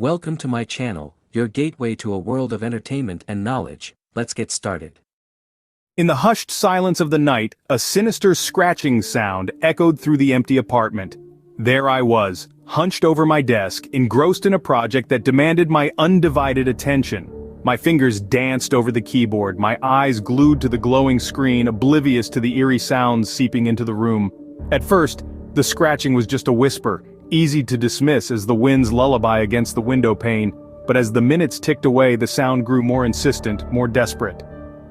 Welcome to my channel, your gateway to a world of entertainment and knowledge. Let's get started. In the hushed silence of the night, a sinister scratching sound echoed through the empty apartment. There I was, hunched over my desk, engrossed in a project that demanded my undivided attention. My fingers danced over the keyboard, my eyes glued to the glowing screen, oblivious to the eerie sounds seeping into the room. At first, the scratching was just a whisper, easy to dismiss as the wind's lullaby against the window pane, but as the minutes ticked away, the sound grew more insistent, more desperate.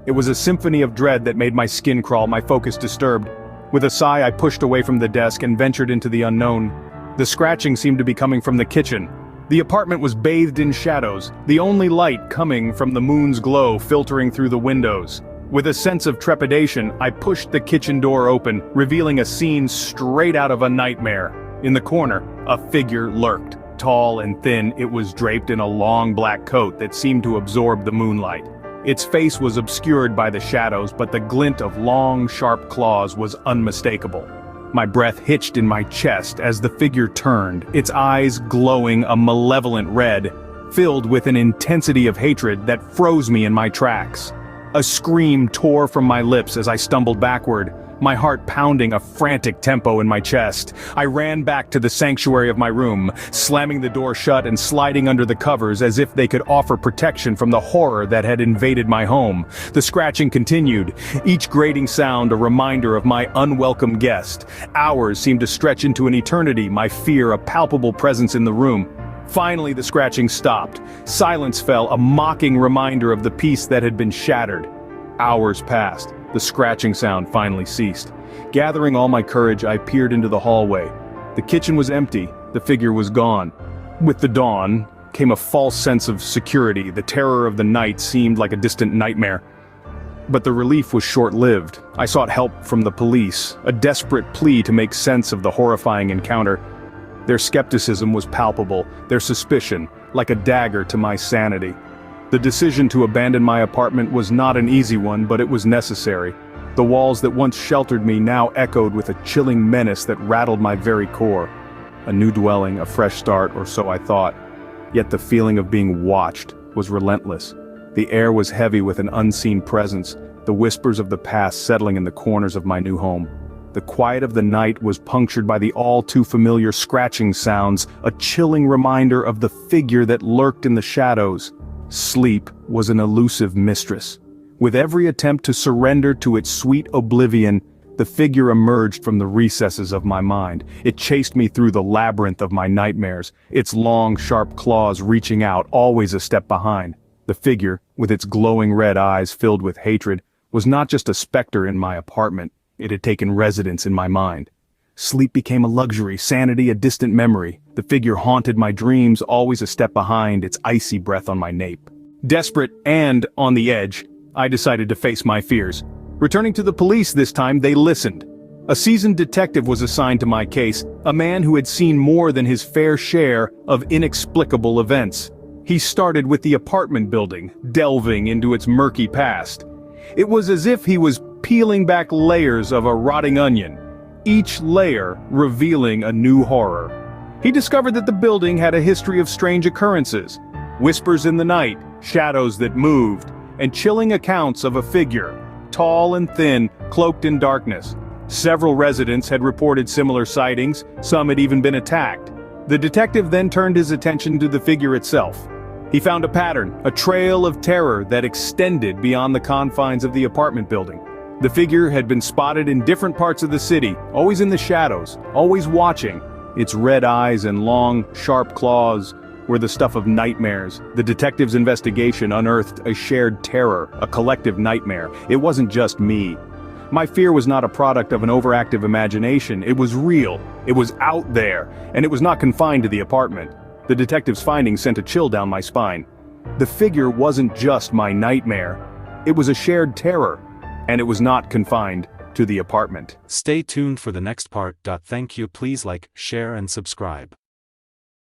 It was a symphony of dread that made my skin crawl, my focus disturbed. With a sigh, I pushed away from the desk and ventured into the unknown. The scratching seemed to be coming from the kitchen. The apartment was bathed in shadows, the only light coming from the moon's glow filtering through the windows. With a sense of trepidation, I pushed the kitchen door open, revealing a scene straight out of a nightmare. In the corner, a figure lurked. Tall and thin, it was draped in a long black coat that seemed to absorb the moonlight. Its face was obscured by the shadows, but the glint of long, sharp claws was unmistakable. My breath hitched in my chest as the figure turned, its eyes glowing a malevolent red, filled with an intensity of hatred that froze me in my tracks. A scream tore from my lips as I stumbled backward, my heart pounding a frantic tempo in my chest. I ran back to the sanctuary of my room, slamming the door shut and sliding under the covers as if they could offer protection from the horror that had invaded my home. The scratching continued, each grating sound a reminder of my unwelcome guest. Hours seemed to stretch into an eternity, my fear a palpable presence in the room. Finally, the scratching stopped. Silence fell, a mocking reminder of the peace that had been shattered. Hours passed. The scratching sound finally ceased. Gathering all my courage, I peered into the hallway. The kitchen was empty, the figure was gone. With the dawn came a false sense of security. The terror of the night seemed like a distant nightmare. But the relief was short-lived. I sought help from the police, a desperate plea to make sense of the horrifying encounter. Their skepticism was palpable, their suspicion, like a dagger to my sanity. The decision to abandon my apartment was not an easy one, but it was necessary. The walls that once sheltered me now echoed with a chilling menace that rattled my very core. A new dwelling, a fresh start, or so I thought. Yet the feeling of being watched was relentless. The air was heavy with an unseen presence, the whispers of the past settling in the corners of my new home. The quiet of the night was punctured by the all-too-familiar scratching sounds, a chilling reminder of the figure that lurked in the shadows. Sleep was an elusive mistress. With every attempt to surrender to its sweet oblivion, the figure emerged from the recesses of my mind. It chased me through the labyrinth of my nightmares, its long, sharp claws reaching out, always a step behind. The figure, with its glowing red eyes filled with hatred, was not just a specter in my apartment. It had taken residence in my mind. Sleep became a luxury, sanity a distant memory. The figure haunted my dreams, always a step behind, its icy breath on my nape. Desperate and on the edge, I decided to face my fears. Returning to the police this time, they listened. A seasoned detective was assigned to my case, a man who had seen more than his fair share of inexplicable events. He started with the apartment building, delving into its murky past. It was as if he was peeling back layers of a rotting onion, each layer revealing a new horror. He discovered that the building had a history of strange occurrences, whispers in the night, shadows that moved, and chilling accounts of a figure, tall and thin, cloaked in darkness. Several residents had reported similar sightings, some had even been attacked. The detective then turned his attention to the figure itself. He found a pattern, a trail of terror that extended beyond the confines of the apartment building. The figure had been spotted in different parts of the city, always in the shadows, always watching. Its red eyes and long, sharp claws were the stuff of nightmares. The detective's investigation unearthed a shared terror, a collective nightmare. It wasn't just me. My fear was not a product of an overactive imagination. It was real. It was out there, and it was not confined to the apartment. The detective's findings sent a chill down my spine. The figure wasn't just my nightmare. It was a shared terror. And it was not confined to the apartment. Stay tuned for the next part. Thank you. Please like, share and subscribe.